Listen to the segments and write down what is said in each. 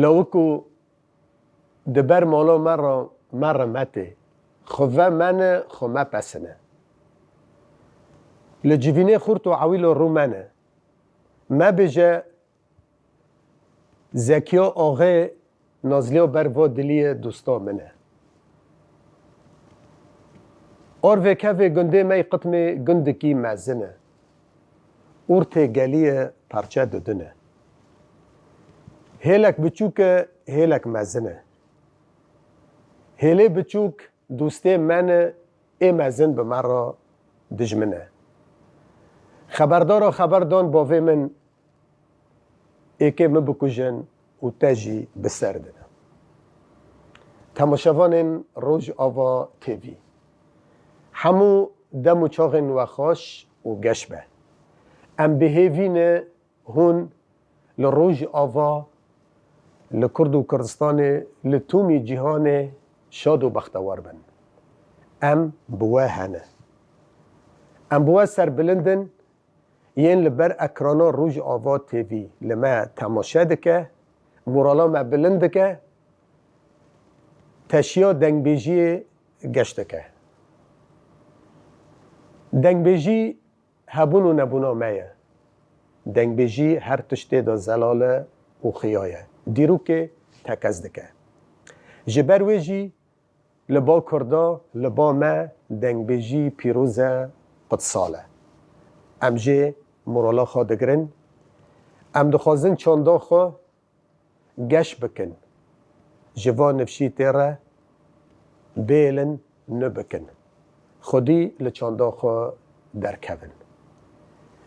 لوکو دبر مالا مرا مته خواه من خو ما پسنه لجوینه خورت و عویل رو منه ما بجه زکیا آغه نازلیا بر و دلی دوستا منه اور و که گنده می قطم گندکی مزنه ارت گلیه پرچه ددنه هلک بچوک هلک مزنه هله بچوک دوسته من ای مزن به مرا دجمنه خبردارا خبردان باوی من ایکه مبکوژن و تجی بسردنه تماشاوان روز آوا تیوی همو دم و چاغن و خوش و گشبه ام بهیوین هون لروج آوا لکرد و کردستان لتومی جهان شاد و بختوار بن ام بوه هنه ام بوه سر بلندن ین لبر اکرانا روج آوا تیوی لما تماشا دکه مورالا ما بلندکه تشیا دنگبیجی گشتکه دنگبیجی هبون و نبونا مایه دنگبیجی هر تشتی دا زلاله و خیایه دیرو که تکز دکه جبر ویجی لبا کردا لبا ما دنگبیجی پیروز قدساله ام جه مورالا خواه دگرن ام دخوازن چاندا خواه گش بکن جوا نفشی تیره بیلن نبکن خودی لچاندا خواه درکون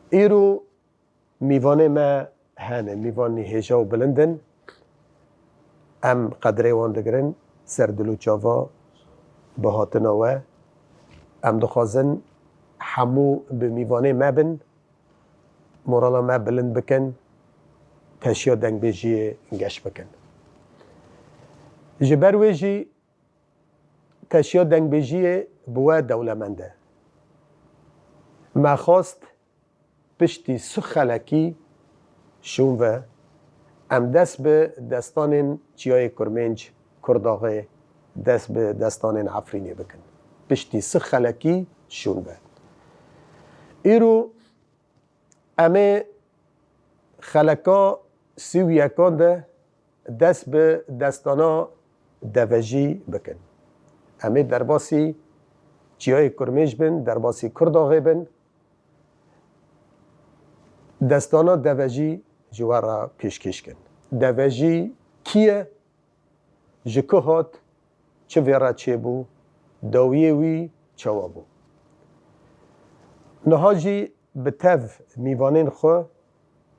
ایرو میوانه ما هانه میوانی هیجا و بلندن ام قدره وان دگرن سردلو چاوا بهاتناوه ام دخوازن همو به میوانه ما بن مورالا ما بلند بکن تشیا دنگ بیجی گش بکن جبر ویجی تشیا دنگ بیجی بوه دولمنده ما خواست پشتی سخلکی شون و ام دست به دستان چیای کرمنج کرداغه دست به دستان عفرینی بکن پشتی سخلکی شون و ایرو امه خلکا سیو یکان ده دست به دستانا دوجی بکن امه درباسی چیای کرمنج بن درباسی کرداغه بن دستانا دوجی جوارا پیشکش کن دوجی کیه جکه هات چه ویرا چه بو داویه وی چوا بو نهاجی به تف میوانین خو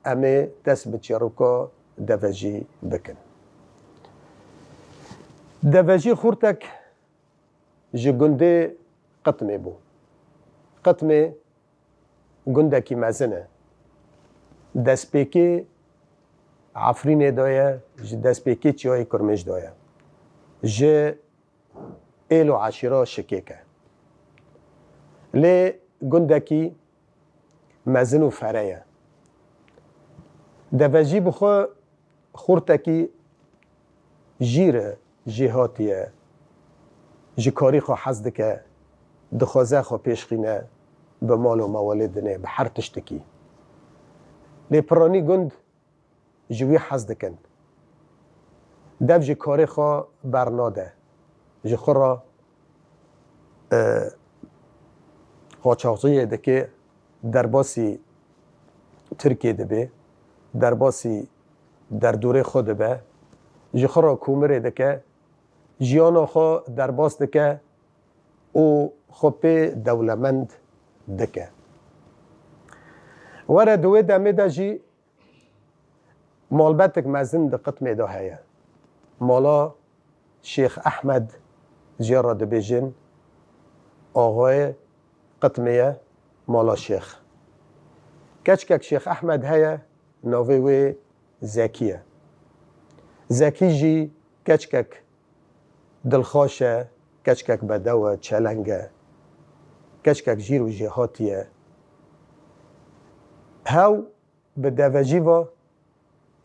امه دست به چیروکا دوجی بکن دوجی خورتک جگنده قطمه بو قطمه گنده کی مزنه دست پیکی عفرین دایه دست پیکی چیای کرمش دایه جه ایل و عشیره شکیکه لی گندکی مزن و فریه دوجی بخوا خورتکی جیره جهاتیه جکاری خو حزد که دخوازه خو پیشخینه به مال و موالدنه به هر تشتکی لی پرانی گند جوی حزد کن دف جکاری خو برناده جخورا قاچاقچیه ده که درباسی ترکیه ده به درباسی در دوره خود به جخورا کومره ده که جیانا خو درباس ده که او خوبه دولمند ده که وره دوی دمه ده جی مالبتک مزن ده قطمه ده هیا مالا شیخ احمد جیارا ده بیجن آقای قطمه مالا شیخ کچکک شیخ احمد هیا ناوی وی زکیه زکی جی کچکک دلخوشه کچکک بدوه چلنگه کچکک جیر و جهاتیه هاو به دوجی و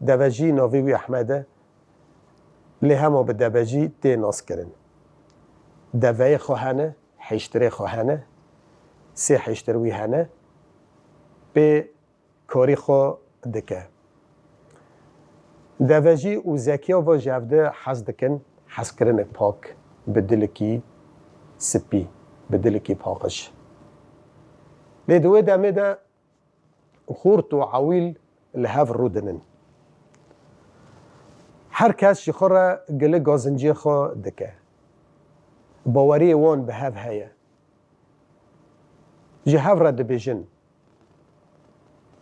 دوجی ناوی وی احمده لی همه به دبجی تی ناس کرن دوای خواهنه حشتره خواهنه سه حشتروی هنه به کاری خواه دکه دوجی و زکیا و جفده حز دکن حز کرن پاک به دلکی سپی به دلکی پاکش لی دوی دمه ده خورت و عویل لحف رو دنن هر کس شخوره گله گازنجی خواه دکه باوری وان به هف هیه جه هف را دبیجن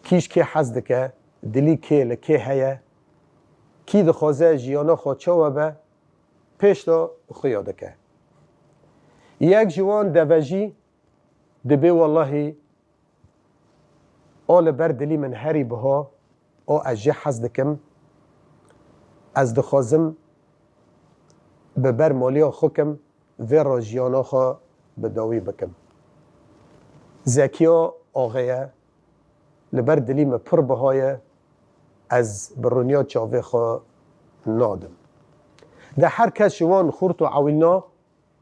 کیش که حز دکه دلی که لکه هیه کی دخوازه جیانا خواه چاوه به پیش دا خویا دکه یک جوان دوجی دبی والله آل بر دلی من هری بها او اجه حز دکم از دخوازم به بر مالیا خوکم و را جیانا خواه بداوی بکم زکیا آغیه لبر دلی من پر بهای از برونیا چاوه خواه نادم ده هر کس شوان خورت و عویلنا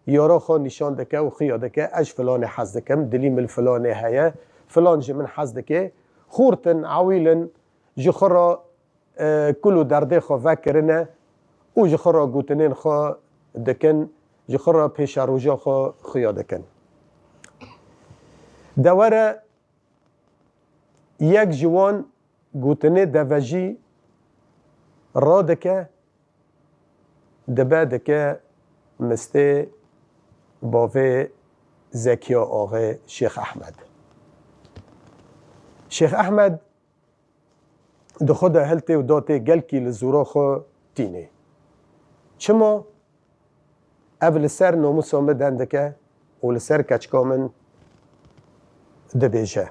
یارا خواه نشان دکه و خیا دکه اج فلان حز دکم دلی من فلان هیه فلان جه من حز دکه خورتن عویلن جخورا کلو درده خواه وکرنه او جخورا گوتنین خواه دکن جخورا پیش روژا خواه خیا دکن دوره یک جوان گوتنه دوجی را دکه دبه دکه مسته باوه زکیا آغا شیخ احمد شیخ احمد دو خود هلته و داته گلکی لزورا خو تینه چما اول سر ناموس آمدن دکه و لسر کچکامن دبیجه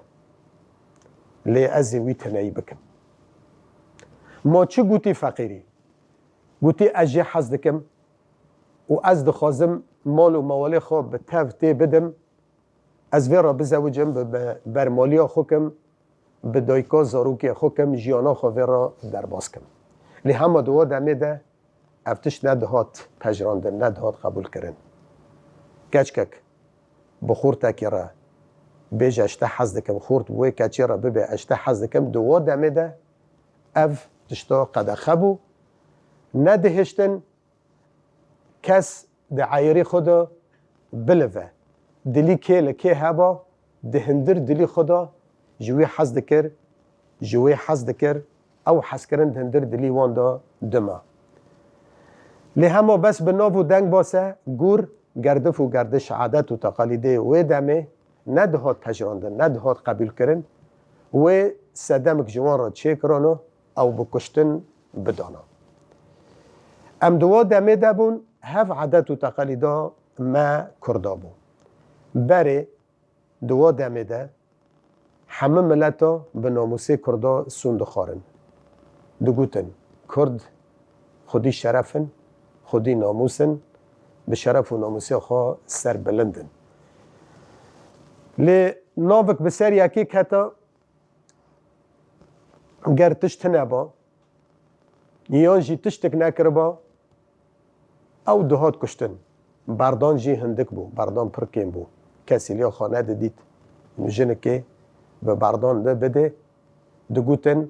لی ازی وی تنهی بکم ما چه گوتی فقیری گوتی اجه حز دکم و از دخوازم مال و موالی خواه به تفته بدم از وی را بزوجم بر مالیا خوکم به دایکا زاروکی خوکم جیانا خواه وی را در باز کم لی همه دوا دمه ده افتش ندهات پجراندن ندهات قبول کرن کچکک بخور تکی را بیج اشته حز دکم خورد وی کچی را ببی اشته حز دکم دوا دمه ده اف تشتا قد خبو ندهشتن کس ده عیری خدا بلوه دلی که لکه هبا دهندر دلی خدا جوی حز دکر جوی حز دکر او حز کرن دهندر دلی وان دا دما لی همه بس به ناو و دنگ باسه گور گردف و گردش عادت و تقالیده و دمه ندهات پجراندن ندهات قبول کرن و سدمک جوان را چه کرانو او بکشتن بدانا ام دوا دمه دبون هف عادت و تقالیده ما کردا بون بره دوا دمه ده همه ملتا به ناموسه کردا سوند خارن دو گوتن کرد خودی شرفن خودی ناموسن به شرف و ناموسه خواه سر بلندن لی ناوک بسر یکی کتا گر تشت نبا یان جی تشتک نکر با او دهات کشتن بردان جی هندک بو بردان پرکیم بو کسی لیا خانه دید جنه که به بردان ده بده دو گوتن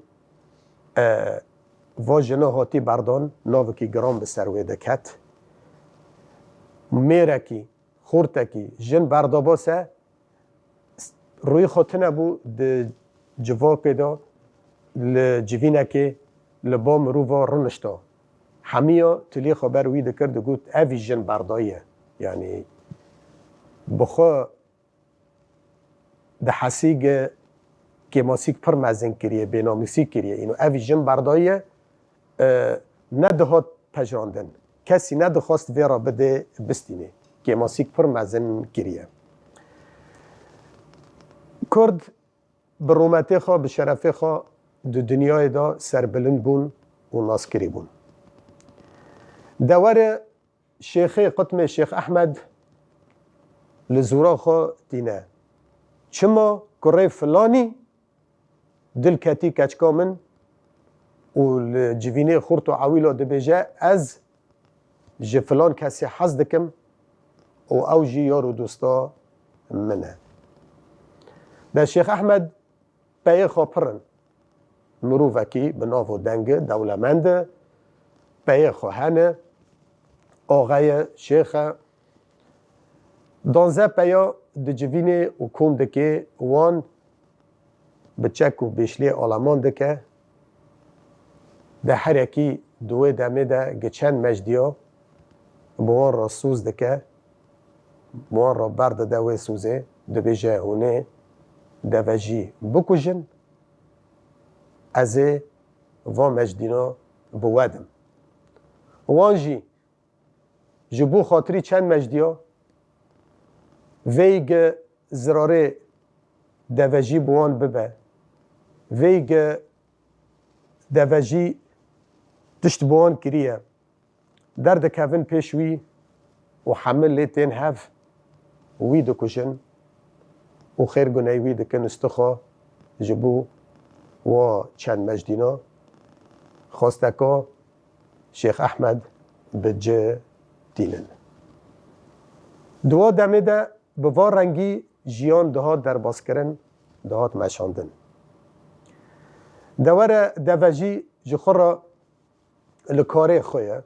و جنه هاتی بردان ناوکی گرام به سروی دکت میرکی خورتکی جن برداباسه روی خاطنه بو ده جواکی دا لجوینه که لبا مروفا رنشتا همیا تلی خبر وی دکرد گوت اوی جن برداییه یعنی بخوا ده حسیگ که ماسیک پر مزن کریه بیناموسی کریه اینو اوی جن برداییه ندهات پجراندن کسی ندخواست وی را بده بستینه که ماسیک پر مزن کریه کرد به رومته خواه به شرفه خواه دو دنیای دا سربلند بون و ناسکری بون دور شیخ قطم شیخ احمد لزورا خواه دینه چما کره فلانی دل کتی کچکا من و الجوینه خورت و عویلا دبیجه از جه فلان کسی حز دکم و او جی یار و دوستا منه. ده شیخ احمد پیه خواه مروفکی بناو و دنگ دولمنده پیه خواهنه آقای شیخ 12 پیا د جوینه و کوم دکه وان بچک و بیشلی آلمان دکه ده هر یکی دوی دمه ده گچند مجدیا بوان را سوز دکه بوان را برد دوی سوزه دو بیجه هونه ده وجی بکجن از وان مجدینا بودم وان جی جبو خاطری چند مجدیا ویگ زراره دوجی بوان ببه ویگ دوجی تشت بوان کریه درد کفن پیشوی و حمل لیتین هف وی دکشن و خیر گنای وی دکن استخوا جبو و چند مجدینا خواستکا شیخ احمد بجه دینن دوا دمه ده به وار رنگی جیان دهات در باز کرن دهات مشاندن دوره دوجی جخور را لکاره خویه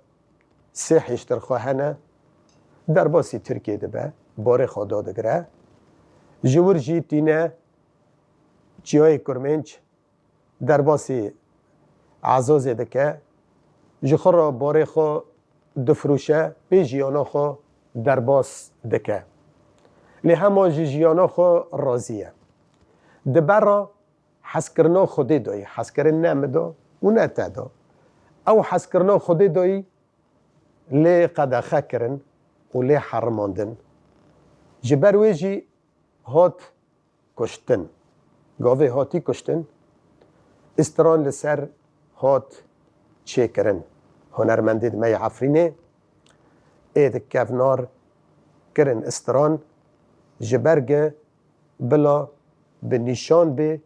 سه حشتر خواهنه در باسی ترکیه ده به باره خوادا دگره جور جی تینه چیای کرمنچ در باسی عزازه دکه جخور را باره خوا دفروشه به جیانا خوا در باس دکه لی همه جیانا خو راضیه دبرا حس کرنا خودی دایی حس کرن نمدا و نتدا او حس کرنا خودی دایی لی قدخه کرن و لی حرماندن جبر ویجی هات کشتن گاوه هاتی کشتن استران لسر هات چه کرن هنرمندید می عفرینه اید کفنار کرن استران جبرگ بلا به نشان به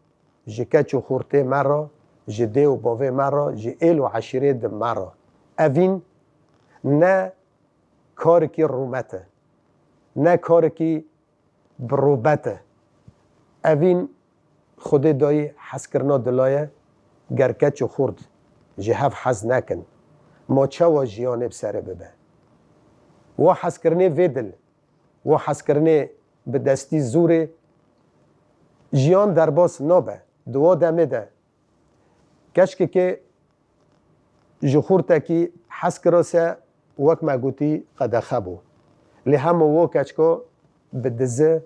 جکچ و خورته مرا جده و باوه مرا جئل و عشیره ده مرا اوین نه کار کی رومته نه کار کی بروبته اوین خود دایی حس کرنا دلایه گرکچ و خورد جهف حز نکن ما چه و جیانه بسره ببه و حس کرنه ویدل و حس کرنه به دستی زور جیان در باس نابه دوا دمه ده کشکه که جخورتا کی حس کراسه وک مگوتی قد خبو لی همه و کچکا به دزه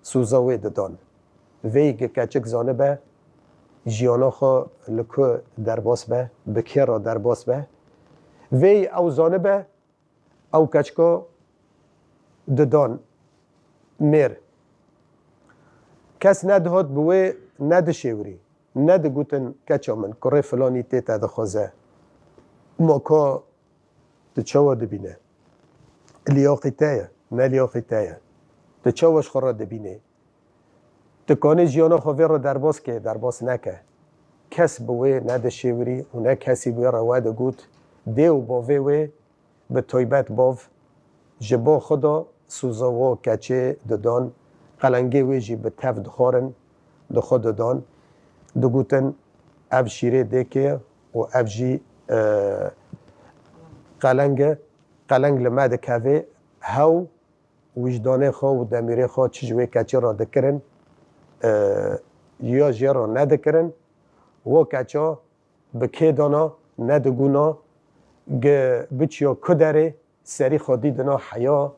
سوزاوی ددان وی که کچک زانه به جیانا خوا لکو در باس به بکی را در باس به وی او زانه به او کچکا ددان میر کس ندهات بوی ندشوری ندگوتن کچا من کره فلانی تیتا دخوازه ما که تچاوا دبینه لیاقی تایه نه لیاقی تایه تچاواش خورا دبینه تکانه جیانا خواه را درباس که درباس نکه کس بوی ندشوری و نه کسی بوی رواد گوت دیو باوی وی به طیبت باو جبا خدا سوزاوا کچه ددان قلنگه ویجی به تف دخارن دخوا ددان دگوتن اب شیره دکه و اب جی قلنگ لمد کوه هاو وجدانه خواه و دمیره خواه چجوه کچه را دکرن یا جی را ندکرن و کچه بکه دانا ندگونا بچیا کدره سری خودی دنا حیا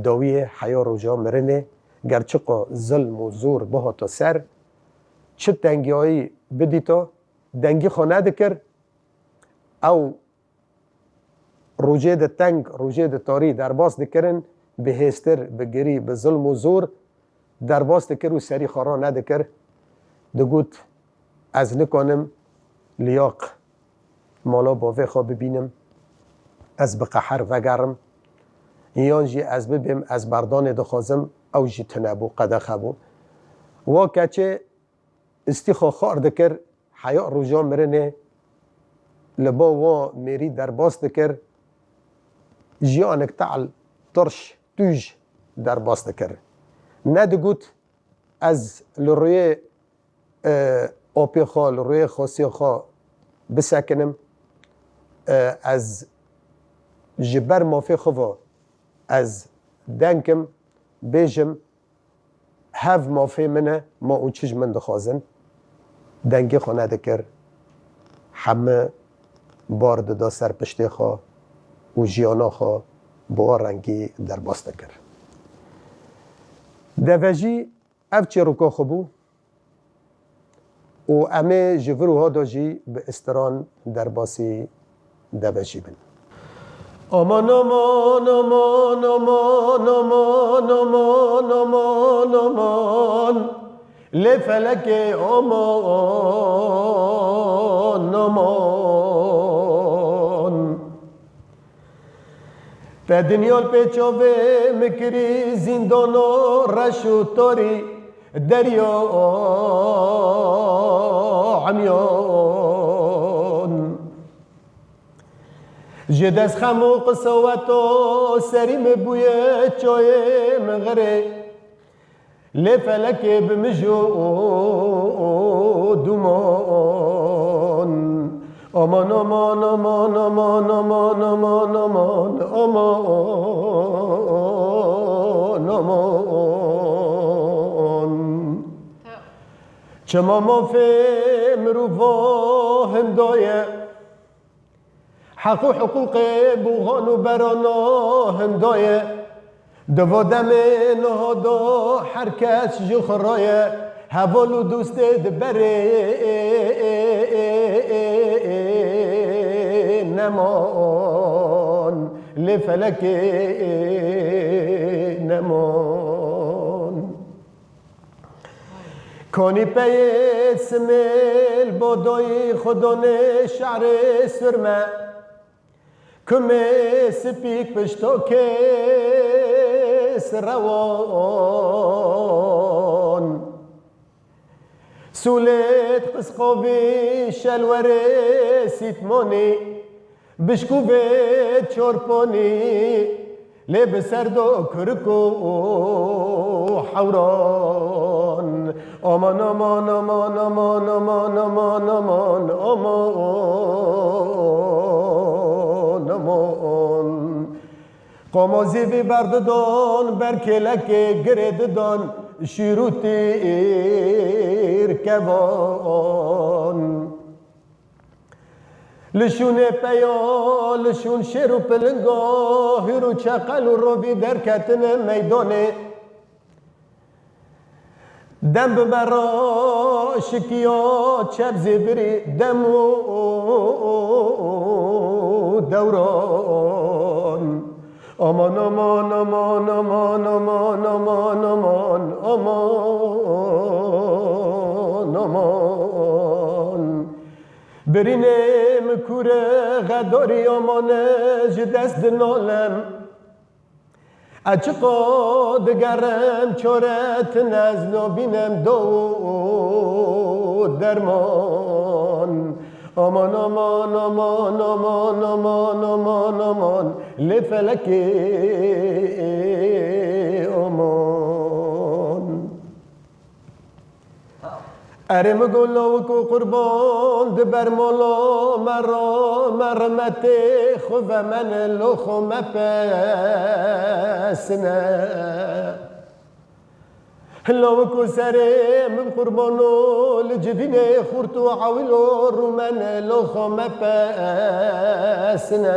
داویه حیا روژا مرنه گرچقا ظلم و زور بها تا سر چه دنگی هایی بدی تا دنگی خانه دکر او روژه ده تنگ روژه ده تاری در باس دکرن به هستر به گری به ظلم و زور در باس دکر و سری خارا ندکر دگوت از نکنم لیاق مالا باوه خواه ببینم از بقحر وگرم یان جی از ببیم از بردان دخوازم او جی تنبو قده خبو و کچه استیخوا خار دکر حیاء روژا مرنه لبا و میری در باس دکر جیانک تعال ترش توج در باست کر ندگوت از لروی آپی خوا لروی خاصی خوا بسکنم از جبر مافی خوا از دنکم بیجم هف مافی منه ما اون چیز من دخوازن دنگی خونه دکر همه بارد دا سر پشتی خواه و جیانا خواه با رنگی در باست کر دوجی اف چی روکا خوبو و امه جفروها داجی به استران در باسی دوجی بن امان امان امان امان امان امان امان امان لفلك امان امان به دنیا پیچاوه مکری زندان و رش و تاری دریا عمیان جدس خم و قصوت و سریم بوی چای مغره لفلك بمجو دمان امان امان امان امان امان امان امان امان امان چما ما في مروفا هندايه حق و حقوق بوغان و برانا هندايه دوادم نهادا حرکت جخرای حوال و دوست دبره نمان لفلک نمان کانی پی سمیل بادای خدان شعر سرمه کمه سپیک پشتا کس روان سولت قسقاوی شلوره سیتمانی بشکوه چورپانی لب سردو کرکو حوران امان امان امان امان امان امان امان امان امان قمازی وی برددان برکلک گرددان شیروتی ارکوان لشون پیا لشون شیر و پلنگا هیرو چقل و روی درکتن میدانه دم ببرا شکیا چپ زبری دم و دوران امان امان امان امان امان امان امان امان امان برینم کوره غداری امانه جدست نالم اچقا دگرم چارت نزنا بینم دو درمان امان امان امان امان امان امان امان لفلک امان ارم گلو کو قربان دبر مولا مرا مرمت خوف من لخو مپسنه لو کو سرم قربانو لجبین خورتو عویلو رو من لخو مپسنه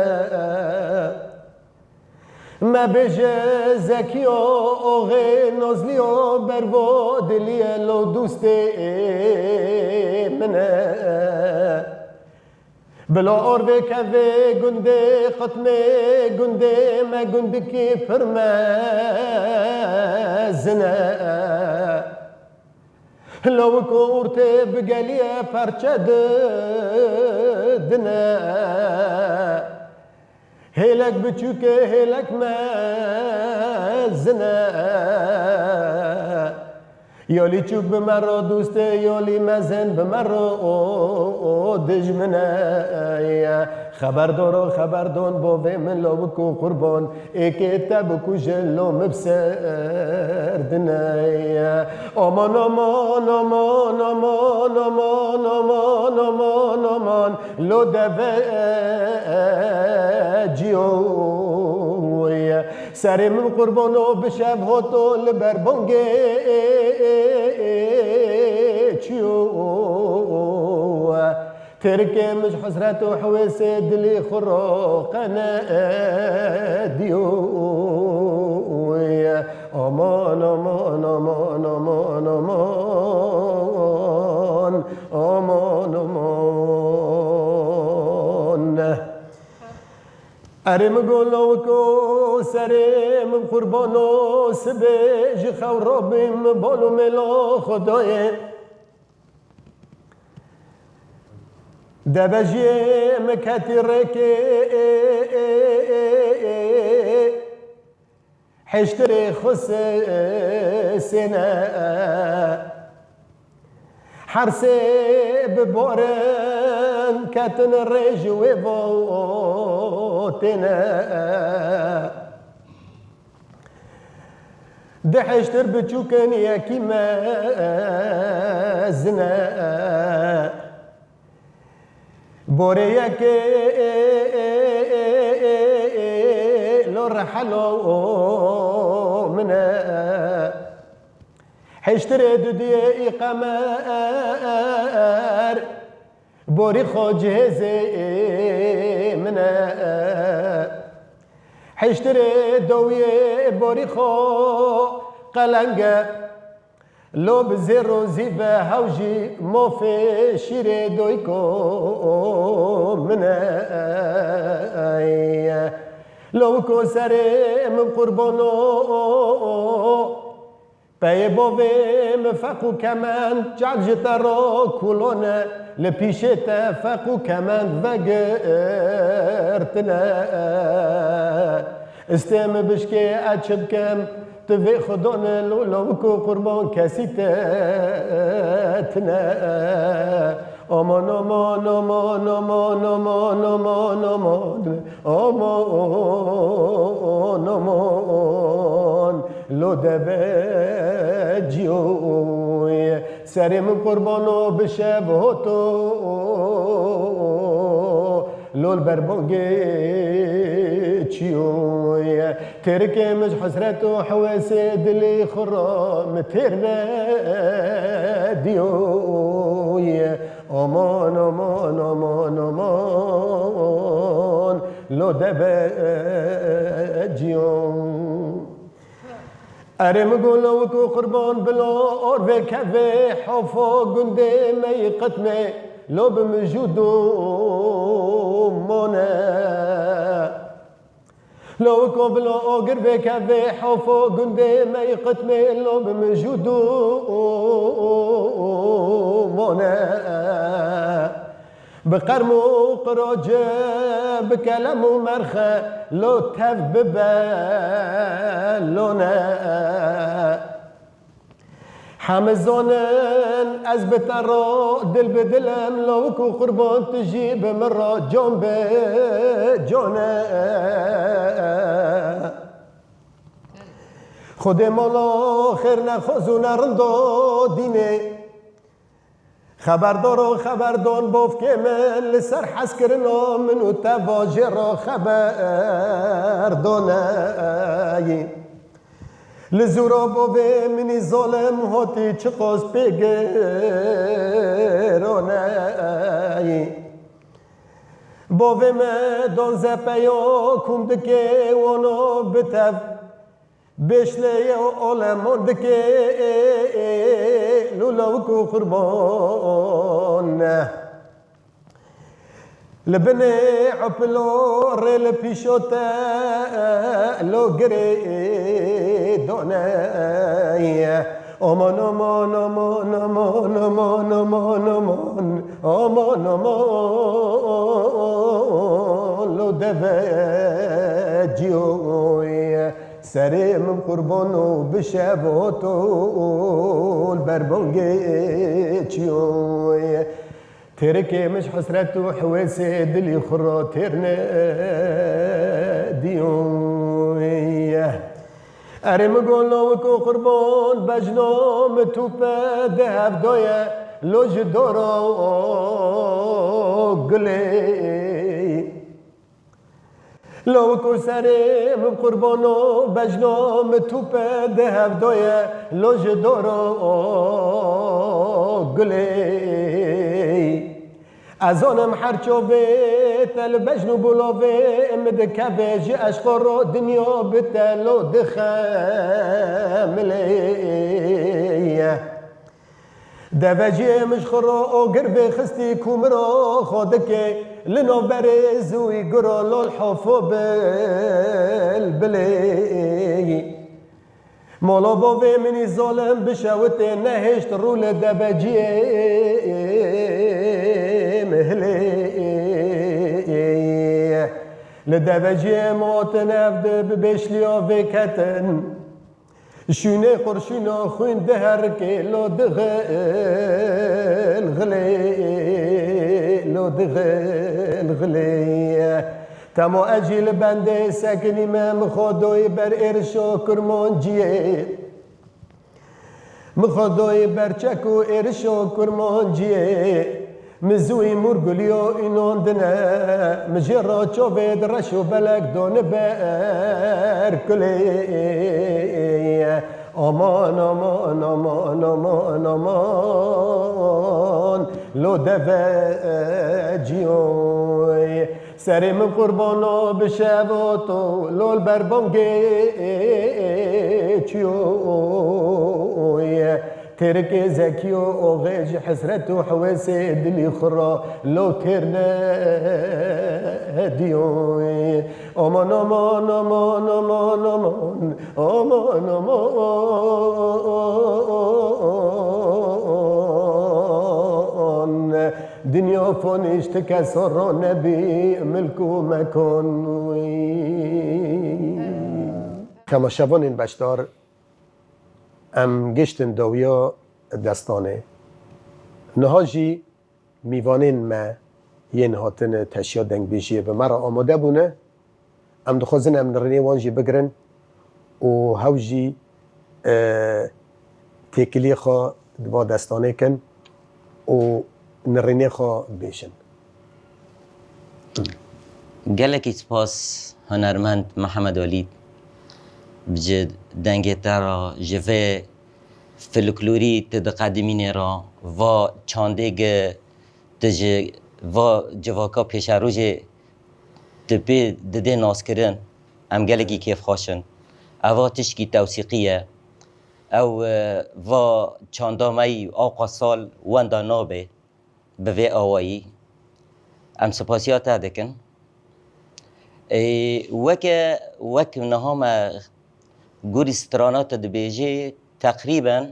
ما بجه زکی آغه نازلی بروا دلی لو دوست منه بلا آروه که گنده ختمه گنده ما گنده که پرمزنه لو کورته بگلیه پرچه دنه هلك بچوك هلك مازنا یالی چوب بمرا دوسته یالی مزن بمرا دجمنه خبردون بوه من لو بکو قربان ایک تبکو جلو مبسردنه آمان آمان آمان آمان آمان آمان آمان آمان لو دوه جیوه سر من قربانو بشب هاتو لبربانگه چیوه تركي مش حسرات وحويس دلي خروقنا ديو امان امان امان امان امان امان امان ارم قولوكو سرم قربانو سبيج خورابم بالو ملا خدايه دبجي مكاترك حشتري خس سنة حرسي ببورن كاتن الريج وفوتنا دحشتر بتشوكن يا كيما زنا بوريك لو رحلوا منا حشتري دودي إقامار بوري خوجهزي منا حشتري دوي بوري خو قلنجة لو بزيرو زيبا هاوجي موفي شيري دويكو مناي لو كو ساري من قربانو طيبوفي مفاقو كمان جعل جتارو كولونا لبيشتا فاقو كمان فاقرتنا استيم بشكي اتشبكم تبي خدون لو كو قربان كاسيتنا امان امان امان امان امان امان امان امان امان لو دبجيو سرم قربانو بشب هوتو لو البربوغي تشيو تركي مش حسرته حواسي دلي خرام ترنا ديو امان امان امان امان لو دبجيو ارم قولو كو قربان بلا اور كفي حفا قندي مي قتمي لو بمجودو مونا لو قبل اوقر بك في حفو قندي ما يقتمي لو بمجودو مونا بقرمو قروجة بكلامو مرخة لو تف ببالونا حمزونن از بترا دل بدلم لو كو قربان تجيب مرة جون بجونا خود مولا خير نخوزون رندو ديني خبردون باف که من لسر حس کرنا منو تواجه را خبردونه لزورا باوه منی ظالم هاتی چه قاس بگرانه باوه من دان زپیا کندکه وانا بتف بشله عالمان دکه لولاوکو قربان لبني عبلو ريل بيشوتا لو غري دوناي امان امان امان امان امان امان امان امان امان لو دفجيوي سری من قربانو بشباتو البربنگی چیوی تركي مش حسرت وحويس دلي خراترنا ديوية أرم قولوكو قربان بجنام توبة دهب دوية لوج دورا قلي لوكو سرم قربانو بجنام توبة دهب دوية لوج دورا قلي ازانم هرچوه تل بجنو بولاوه مدکبه جی اشقر دنیا بتلو دخملیه دوجی مشخرا او گربه خستی کومرا خودکه لنو برزوی گرا لالحافو بلبلی مولا باوه منی ظالم بشوت نهشت رول دبجیه مهلی لدبجیه موت نفد ببشلیا وکتن شونه قرشونا خوین دهر که لو دغل غلی تمو اجیل بنده سکنی من خدای بر ارشا کرمان جیه مخدای برچک و ارشا کرمان جیه مزوی مرگلیا اینان دنه مجرا چوبید رشو بلک دانه بر کلی آمان آمان آمان آمان آمان لو دوجیوی سری من قربانا بشباتو لول بربانگی چیوی ترك زكي وغيج حسرت وحواس دلي خرا لو ترنا هديوي امان امان امان امان امان امان امان دنيا فانيش تكسر نبي ملك ومكان كما شبان بشتار ام گشتن داویا دستانه نهاجی میوانین ما یه نهاتن تشیا دنگ بیشیه به مرا آماده بونه ام دخوازن ام نرنی وانجی بگرن و هاوجی تکلی خوا دوا دستانه کن و نرنی خوا بیشن گلکی سپاس هنرمند محمد ولید بجد دنگه ترا جوه فلکلوری تدقدمین را و چاندگ تج و جواکا پیش روز تپی دده ناس کردن ام گلگی کیف خاشن او تشکی توثیقیه او و چاندامی آقا سال وندا نابه به وی آوایی ام سپاسیات دکن وک نهام گوری سترانات دبیجی تقریبا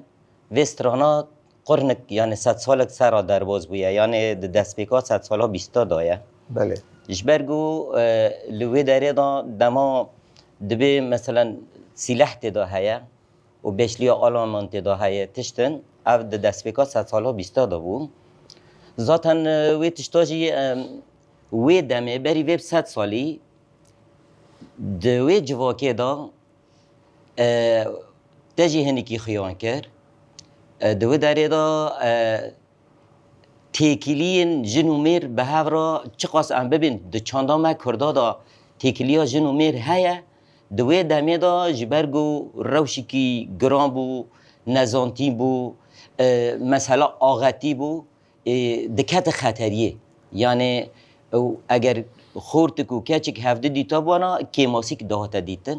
و سترانات قرنک یعنی 100 سالک سر در باز بویه یعنی دست پیکات 100 سالا 20 دایه بله جبرگو لوی داره دما دبی مثلا سلاح تدا هیا و بشلیا آلمان تدا هیا تشتن او دست پیکات 100 سالا 20 دا بو ذاتن وی تشتاجی وی دمه بری ویب 100 سالی دوی جواکه دا تجی هنیکی خیان کرد دو داره دا تیکیلین جنومیر به هفرا چقاس ام ببین دو چاندام کرده دا تیکیلیا جنومیر هیا دوی دمه دا جبرگو روشی کی گرام بو نزانتی بو مثلا آغتی بو دکت خطریه یعنی اگر خورتکو کچک هفته دیتا بانا کیماسیک دهاتا دیتن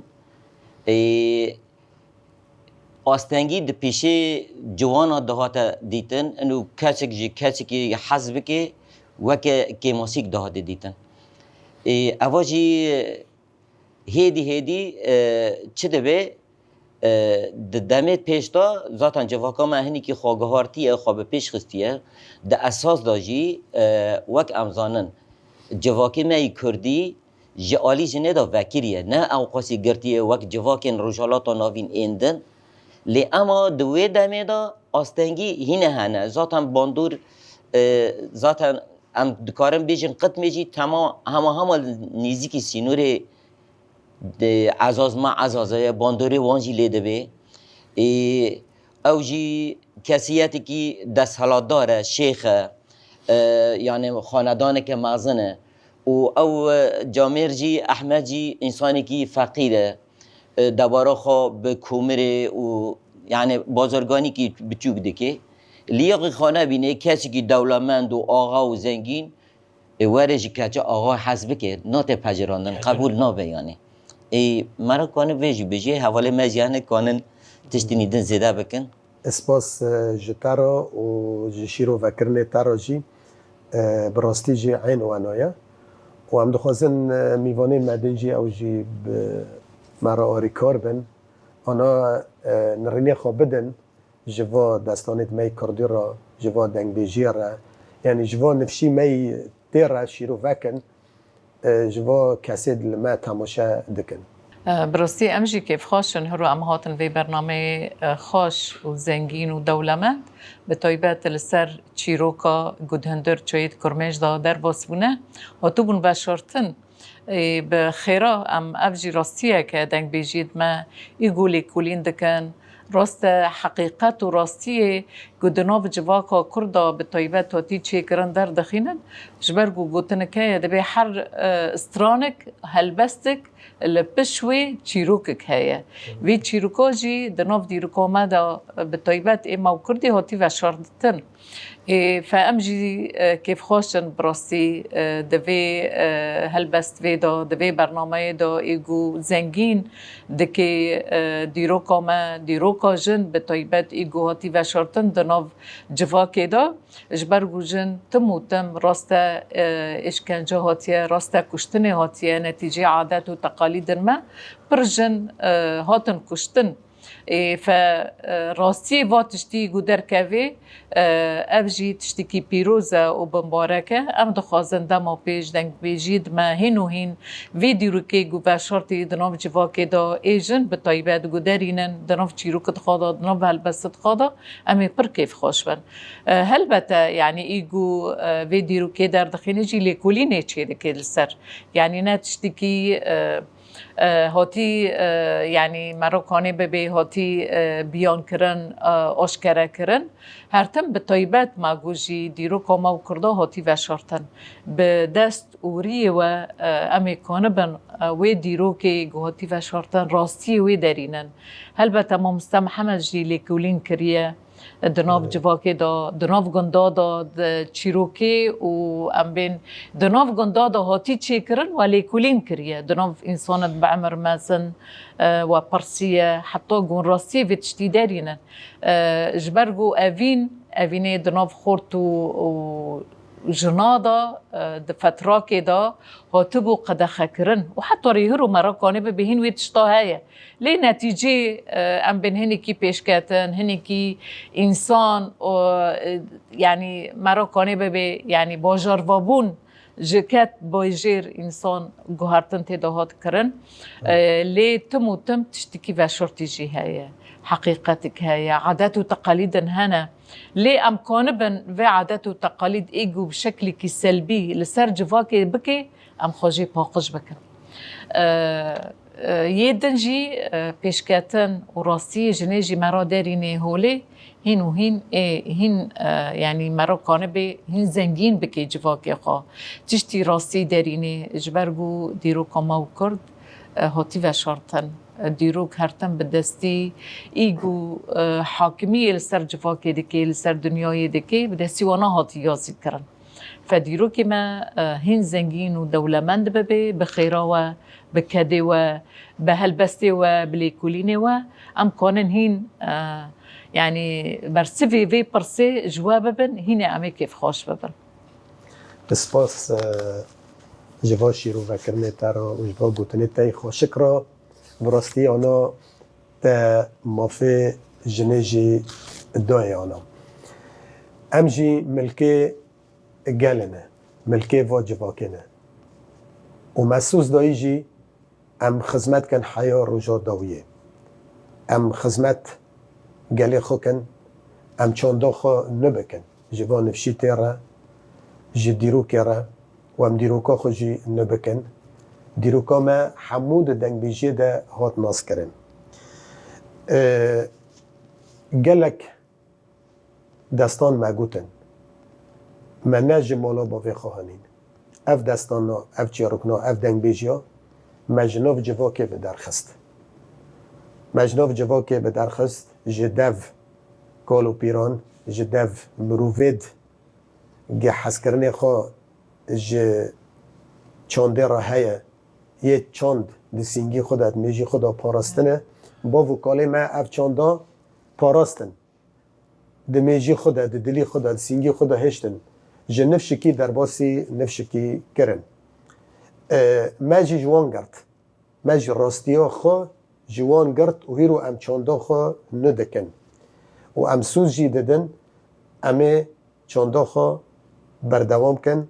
آستنگی د پیشه جوانا دهاتا دیتن انو کچکی حزب که وک کیماسیک دهاتا دیتن اواجی هیدی چه دبه دمت پیش دا ذاتن جواکا مهنی که خواگهارتیه خواب پیش خستیه ده اساس داجی وک امزانن جواکی مای کردی جالی جنه دا وکریه نه او قاسی گرتیه وک جواکن رجالاتا ناوین ایندن لی اما دوی دمه دا آستنگی هینه هنه ذاتن باندور ذاتن ام دکارم بیجن قطمه جی تمام همه نیزی سینور عزاز ما عزازه باندوری وانجی لیده بی او جی کسیتی که دست حالات داره شیخ یعنی خاندانه که مازنه و او جامر جی احمد جی انسانی که فقیره دوباره خواه به کومره و یعنی بازرگانی که بچوک دکه لیاقی خانه بینه کسی که دولمند و آقا و زنگین وارجی که آقا حسب که نات پجراندن قبول نابه یعنی مرا کانه ویجی بجی حواله مزیانه کانن تشتینیدن زیده بکن اسپاس جتارا و جشیرو وکرنه تارا جی براستی جی عین و انایا و هم دخوازن میوانه مدن جی او جی مرا آری کار بن آنا نرینی خواب بدن جوا دستانت می کردی را جوا دنگ بیجی را یعنی جوا نفشی می تیرا شیرو وکن جوا کسی لما تماشا دکن براستی امجی کیف خوشن هرو ام هاتن وی برنامه خوش و زنگین و دولمند به طایبت لسر چیروکا گودهندر چوید کرمش دا در باسبونه و تو بون بشارتن به خیره ام افجی راستیه که دنگ بیجید ما ایگولی کولین دکن راست حقیقت و راستی گودناو جواکا کردا به طایبت تاتی چه کرن در دخینن جبرگو گوتنکه دبی هر استرانک هلبستک لپشوی چیروکک هیا وی چیروکا جی دناو دیروکا ما دا به طایبت اما کردی هاتی و شاردتن فامجي كيف خوشن براسي دوی هلبست وی دا دوی برنامه دا ایگو زنگین دکی دیروکا ما دیروکا جن به طایبت ایگو هاتی و شارتن دناو جواکی دا جبرگو جن تم راست اشکنجه هاتیه راست کشتن هاتیه نتیجه عادت و تقالید ما پرجن هاتن کشتن فراستی و تشتی گودر کوی افجی تشتی کی پیروزه و بمبارکه ام دخوازن دما پیش دنگ بیجید ما هین و هین ویدیو که گو بشارتی دناف جواکه دا ایجن به طایبت گودرینن دناف چیروکت خوادا دناف هلبست خوادا امی پر کیف خوش بن هلبته یعنی ایگو ویدیو که در دخینه جی لیکولینه چه دکه لسر یعنی نه تشتی کی هاتی یعنی مراکانه به هاتی بیان کرن آشکاره کرن هر تم به طایبت مگوجی دیرو کاما و کرده هاتی و شارتن به دست اوری و امکانه بن و دیرو که هاتی و شارتن راستی و درینن البته ما مستمحمد جی لیکولین کریه دناف جواکی دا دناف گندا دا چیروکی و ام بین دناف گندا دا هاتی چی کرن و لیکولین کریه دناف انسانت بعمر مازن و پرسیه حتی گون راستی و تشتی دارینن جبرگو اوینه دناف خورت و جنادا فتراكي دا هاتبو قدخه کرن و حتی ریهرو مراکانه بهین وی تشتا هایه لی نتیجه ام بین هنی کی پیشکتن هنی کی انسان یعنی مراکانه به یعنی باجار وابون جکت باجر انسان گوهرتن تداهات کرن لی تم تشتکی و شرطی جی هایه حقيقتك هي عادات وتقاليد هنا ليه أمكان بن في عادات وتقاليد إيجو بشكل سلبي لسر جواكي بكي أم خاجي باقش بكن يدنجي بيشكاتن وراسي جنيجي مرا داريني هولي هين وهين هين يعني مرا كانبي هين زنجين بكي جواكي خا تشتي راسي داريني جبرگو ديرو كما وكرد هاتي وشارتن دیروک هرتن به دستی ایگو حاکمی لسر جواکی دکی لسر دنیای دکی به دستی وانا هاتی یازی کرن فدیروک ما هین زنگین و دولمند ببی بخیره و بکده و به هلبسته و بلیکولینه و ام کانن هین يعني برسفي في برسي جواب بن هنا عمي كيف خوش ببن بسپاس جوا شیرو وکرنه تارا و جوا گوتنه تای خوشکرا براستی آنا تا مافه جنجی دای آنا امجی ملکه گلنه ملکه واجباکنه و محسوس دایی جی ام خدمت کن حیا روژا داویه ام خدمت گلی خو کن ام چاندا خو نبکن جوان نفشی تیره جی دیروکی را و ام دیروکا خو جی نبکن دیروکا ما حمود دنگ بیجی ده هات ناس کرن گلک دستان مگوتن من نجم مالا باوی خواهنین اف دستان نا اف چیارکنا اف دنگ بیجی ها مجنوب جواکی به درخست مجنوب جواکی به درخست جدو کالو پیران جدو مروفید گه حس کرنه خواه چانده را هیه یه چاند دی سینگی خودت میجی خدا پاراستنه با وکاله ما اف چاندا پاراستن دی میجی خودت دی دلی خودت سینگی خدا هشتن جه نفشکی در باسی نفشکی کرن ما جی جوان گرد ما جی راستیا خو جوان گرد و هیرو ام چاندا خو ندکن و ام سوز جی ددن امه چاندا خو بردوام کن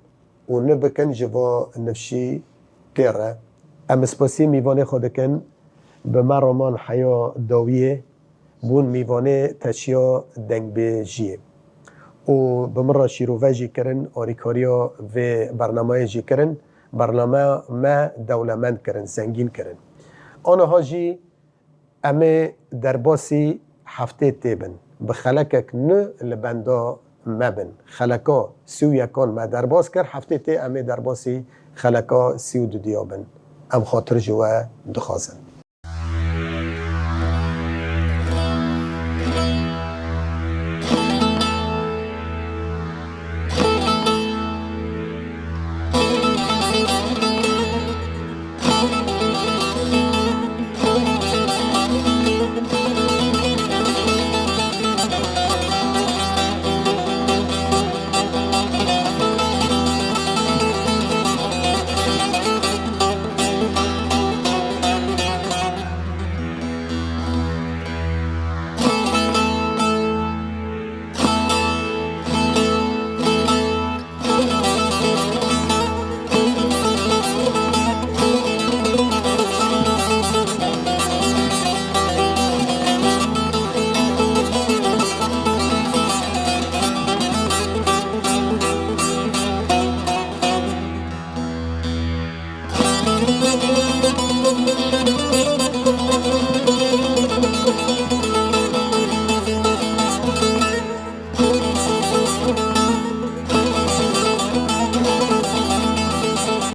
و نبکن جوا نفشی تیره ام سپاسی میوانه خودکن به مرامان حیا داویه بون میوانه تشیا دنگ به جیه و بمرا شیروه جی کرن آریکاریا و برنامه جی کرن برنامه ما دولمند کرن زنگین کرن آنها جی امه در باسی هفته تیبن بخلکک نه لبندا مبن خلکا سیو یکان ما در باز کرد هفته تی امه در باسی خلکا سیو دو دیابن ام خاطر جوه دخوازن